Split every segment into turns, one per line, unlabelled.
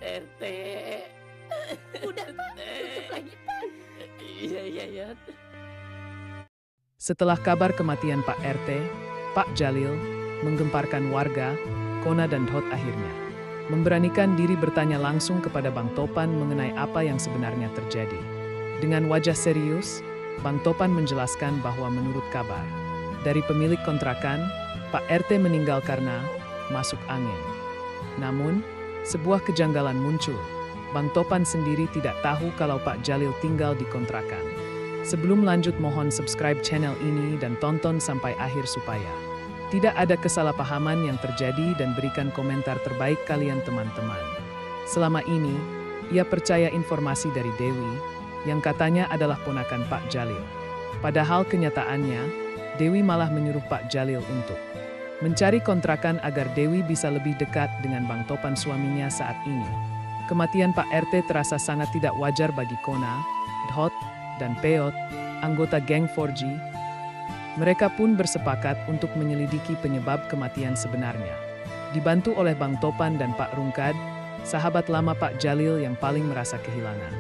RT.
Udah Pak, tutup lagi Pak.
Iya.
Setelah kabar kematian Pak RT, Pak Jalil menggemparkan warga, Kona dan Dhot akhirnya memberanikan diri bertanya langsung kepada Bang Topan mengenai apa yang sebenarnya terjadi. Dengan wajah serius, Bang Topan menjelaskan bahwa menurut kabar dari pemilik kontrakan, Pak RT meninggal karena masuk angin. Namun, sebuah kejanggalan muncul. Bang Topan sendiri tidak tahu kalau Pak Jalil tinggal di kontrakan. Sebelum lanjut, mohon subscribe channel ini dan tonton sampai akhir supaya tidak ada kesalahpahaman yang terjadi dan berikan komentar terbaik kalian teman-teman. Selama ini, ia percaya informasi dari Dewi yang katanya adalah ponakan Pak Jalil. Padahal kenyataannya, Dewi malah menyuruh Pak Jalil untuk mencari kontrakan agar Dewi bisa lebih dekat dengan Bang Topan suaminya saat ini. Kematian Pak RT terasa sangat tidak wajar bagi Kona, Dhot, dan Peot, anggota geng 4G. Mereka pun bersepakat untuk menyelidiki penyebab kematian sebenarnya. Dibantu oleh Bang Topan dan Pak Rungkad, sahabat lama Pak Jalil yang paling merasa kehilangan.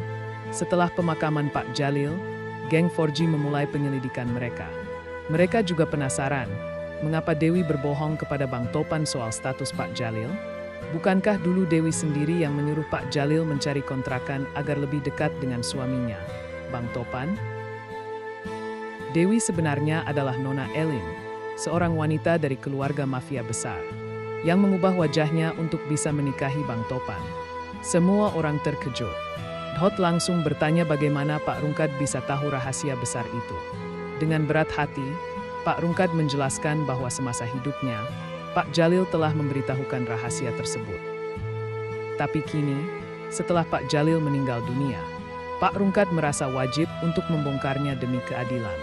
Setelah pemakaman Pak Jalil, geng 4G memulai penyelidikan mereka. Mereka juga penasaran, mengapa Dewi berbohong kepada Bang Topan soal status Pak Jalil? Bukankah dulu Dewi sendiri yang menyuruh Pak Jalil mencari kontrakan agar lebih dekat dengan suaminya, Bang Topan? Dewi sebenarnya adalah Nona Elin, seorang wanita dari keluarga mafia besar, yang mengubah wajahnya untuk bisa menikahi Bang Topan. Semua orang terkejut. Dhot langsung bertanya bagaimana Pak Rungkad bisa tahu rahasia besar itu. Dengan berat hati, Pak Rungkad menjelaskan bahwa semasa hidupnya, Pak Jalil telah memberitahukan rahasia tersebut. Tapi kini, setelah Pak Jalil meninggal dunia, Pak Rungkad merasa wajib untuk membongkarnya demi keadilan.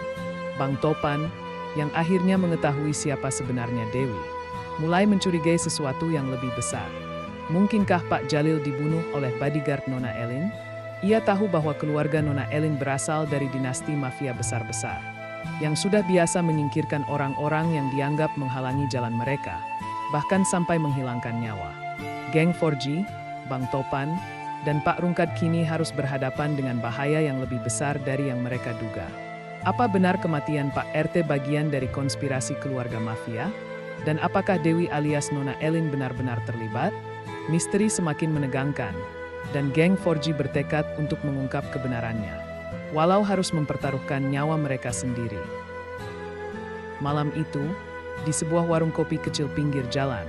Bang Topan, yang akhirnya mengetahui siapa sebenarnya Dewi, mulai mencurigai sesuatu yang lebih besar. Mungkinkah Pak Jalil dibunuh oleh bodyguard Nona Elin? Ia tahu bahwa keluarga Nona Elin berasal dari dinasti mafia besar-besar, yang sudah biasa menyingkirkan orang-orang yang dianggap menghalangi jalan mereka, bahkan sampai menghilangkan nyawa. Geng 4G, Bang Topan, dan Pak Rungkad kini harus berhadapan dengan bahaya yang lebih besar dari yang mereka duga. Apa benar kematian Pak RT bagian dari konspirasi keluarga mafia? Dan apakah Dewi alias Nona Elin benar-benar terlibat? Misteri semakin menegangkan, dan geng 4G bertekad untuk mengungkap kebenarannya, walau harus mempertaruhkan nyawa mereka sendiri. Malam itu, di sebuah warung kopi kecil pinggir jalan,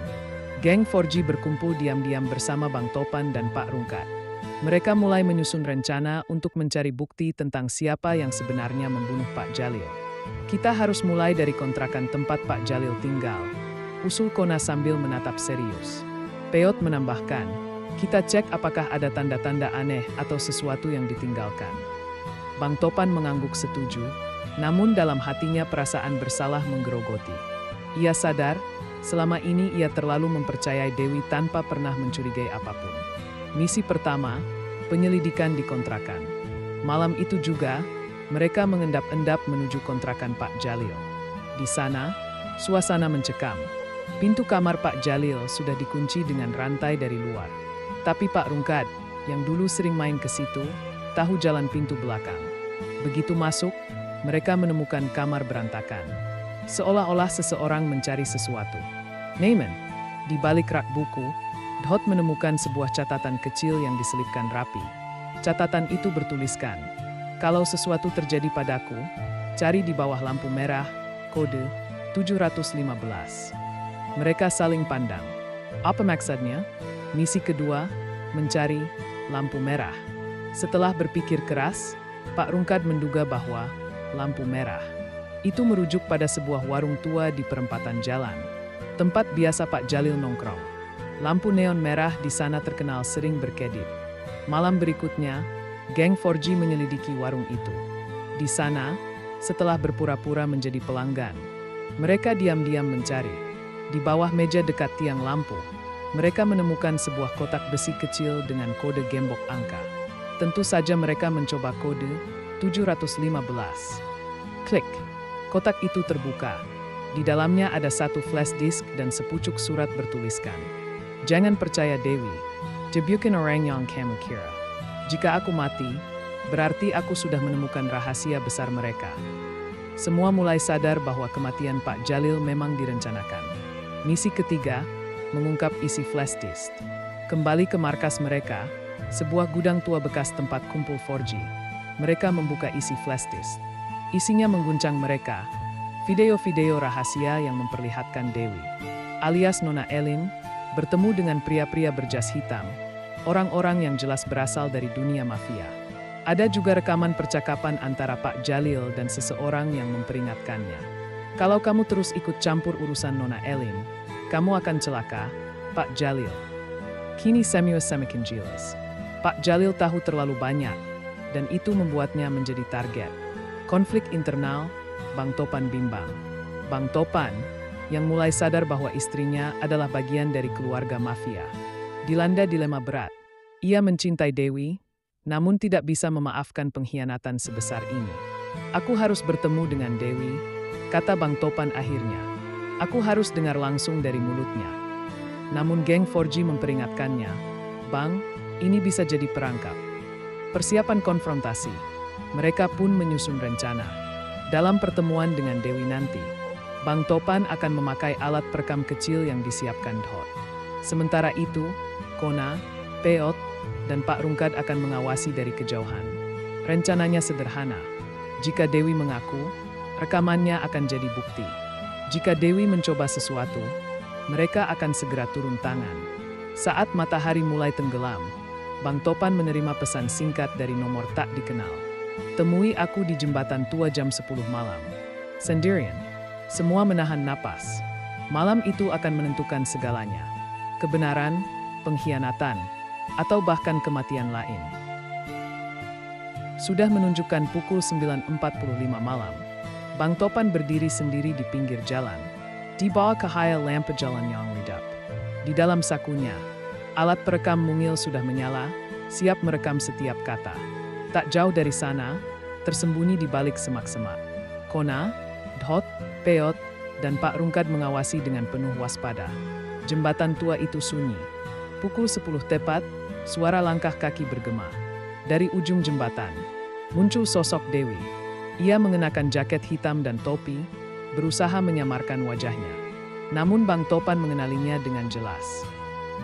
geng 4G berkumpul diam-diam bersama Bang Topan dan Pak Rungkad. Mereka mulai menyusun rencana untuk mencari bukti tentang siapa yang sebenarnya membunuh Pak Jalil. Kita harus mulai dari kontrakan tempat Pak Jalil tinggal, usul Kona sambil menatap serius. Peot menambahkan, kita cek apakah ada tanda-tanda aneh atau sesuatu yang ditinggalkan. Bang Topan mengangguk setuju, namun dalam hatinya perasaan bersalah menggerogoti. Ia sadar, selama ini ia terlalu mempercayai Dewi tanpa pernah mencurigai apapun. Misi pertama, penyelidikan di kontrakan. Malam itu juga, mereka mengendap-endap menuju kontrakan Pak Jalil. Di sana, suasana mencekam. Pintu kamar Pak Jalil sudah dikunci dengan rantai dari luar. Tapi Pak Rungkad, yang dulu sering main ke situ, tahu jalan pintu belakang. Begitu masuk, mereka menemukan kamar berantakan. Seolah-olah seseorang mencari sesuatu. Neyman, di balik rak buku, Dhot menemukan sebuah catatan kecil yang diselipkan rapi. Catatan itu bertuliskan, kalau sesuatu terjadi padaku, cari di bawah lampu merah, kode 715. Mereka saling pandang. Apa maksudnya? Misi kedua, mencari lampu merah. Setelah berpikir keras, Pak Rungkad menduga bahwa lampu merah itu merujuk pada sebuah warung tua di perempatan jalan, tempat biasa Pak Jalil nongkrong. Lampu neon merah di sana terkenal sering berkedip. Malam berikutnya, geng 4G menyelidiki warung itu. Di sana, setelah berpura-pura menjadi pelanggan, mereka diam-diam mencari. Di bawah meja dekat tiang lampu, mereka menemukan sebuah kotak besi kecil dengan kode gembok angka. Tentu saja mereka mencoba kode 715. Klik. Kotak itu terbuka. Di dalamnya ada satu flash disk dan sepucuk surat bertuliskan, jangan percaya Dewi. Jebukan orang yang kamu kira. Jika aku mati, berarti aku sudah menemukan rahasia besar mereka. Semua mulai sadar bahwa kematian Pak Jalil memang direncanakan. Misi ketiga, mengungkap isi flash disk. Kembali ke markas mereka, sebuah gudang tua bekas tempat kumpul 4G. Mereka membuka isi flash disk. Isinya mengguncang mereka. Video-video rahasia yang memperlihatkan Dewi, alias Nona Elin, bertemu dengan pria-pria berjas hitam, orang-orang yang jelas berasal dari dunia mafia. Ada juga rekaman percakapan antara Pak Jalil dan seseorang yang memperingatkannya. Kalau kamu terus ikut campur urusan Nona Elin, kamu akan celaka, Pak Jalil. Kini Samuel semakin jelas. Pak Jalil tahu terlalu banyak, dan itu membuatnya menjadi target. Konflik internal, Bang Topan bimbang. Bang Topan, yang mulai sadar bahwa istrinya adalah bagian dari keluarga mafia, dilanda dilema berat. Ia mencintai Dewi, namun tidak bisa memaafkan pengkhianatan sebesar ini. Aku harus bertemu dengan Dewi, kata Bang Topan akhirnya. Aku harus dengar langsung dari mulutnya. Namun geng 4G memperingatkannya, Bang, ini bisa jadi perangkap. Persiapan konfrontasi. Mereka pun menyusun rencana. Dalam pertemuan dengan Dewi nanti, Bang Topan akan memakai alat perekam kecil yang disiapkan Dhot. Sementara itu, Kona, Peot, dan Pak Rungkad akan mengawasi dari kejauhan. Rencananya sederhana. Jika Dewi mengaku, rekamannya akan jadi bukti. Jika Dewi mencoba sesuatu, mereka akan segera turun tangan. Saat matahari mulai tenggelam, Bang Topan menerima pesan singkat dari nomor tak dikenal. Temui aku di jembatan tua jam 10 malam. Sendirian. Semua menahan napas. Malam itu akan menentukan segalanya. Kebenaran, pengkhianatan, atau bahkan kematian lain. Sudah menunjukkan pukul 9.45 malam. Bang Topan berdiri sendiri di pinggir jalan. Di bawah cahaya lampu jalan yang redup. Di dalam sakunya, alat perekam mungil sudah menyala, siap merekam setiap kata. Tak jauh dari sana, tersembunyi di balik semak-semak, Kona, Dhot, Peot, dan Pak Rungkad mengawasi dengan penuh waspada. Jembatan tua itu sunyi. Pukul 10 tepat, suara langkah kaki bergema. Dari ujung jembatan, muncul sosok Dewi. Ia mengenakan jaket hitam dan topi, berusaha menyamarkan wajahnya. Namun Bang Topan mengenalinya dengan jelas.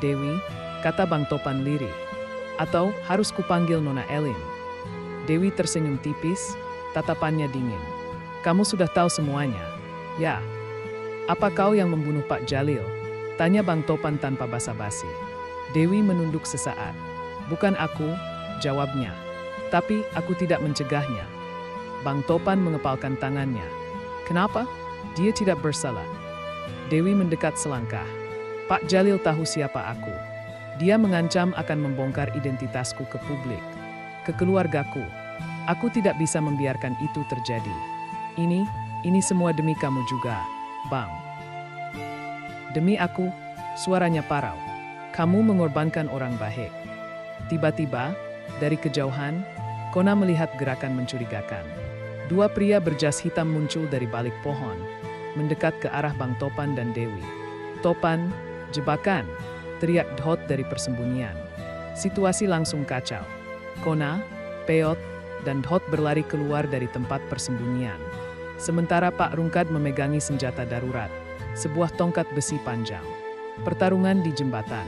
Dewi, kata Bang Topan lirih. Atau harus kupanggil Nona Elin. Dewi tersenyum tipis, tatapannya dingin. Kamu sudah tahu semuanya. Ya. Apa kau yang membunuh Pak Jalil? Tanya Bang Topan tanpa basa-basi. Dewi menunduk sesaat. Bukan aku, jawabnya. Tapi aku tidak mencegahnya. Bang Topan mengepalkan tangannya. Kenapa? Dia tidak bersalah. Dewi mendekat selangkah. Pak Jalil tahu siapa aku. Dia mengancam akan membongkar identitasku ke publik, ke keluargaku. Aku tidak bisa membiarkan itu terjadi. Ini semua demi kamu juga, Bang. Demi aku, suaranya parau. Kamu mengorbankan orang baik. Tiba-tiba, dari kejauhan, Kona melihat gerakan mencurigakan. Dua pria berjas hitam muncul dari balik pohon, mendekat ke arah Bang Topan dan Dewi. Topan, jebakan, teriak Dhot dari persembunyian. Situasi langsung kacau. Kona, Peot, dan Dhot berlari keluar dari tempat persembunyian. Sementara Pak Rungkad memegangi senjata darurat, sebuah tongkat besi panjang. Pertarungan di jembatan.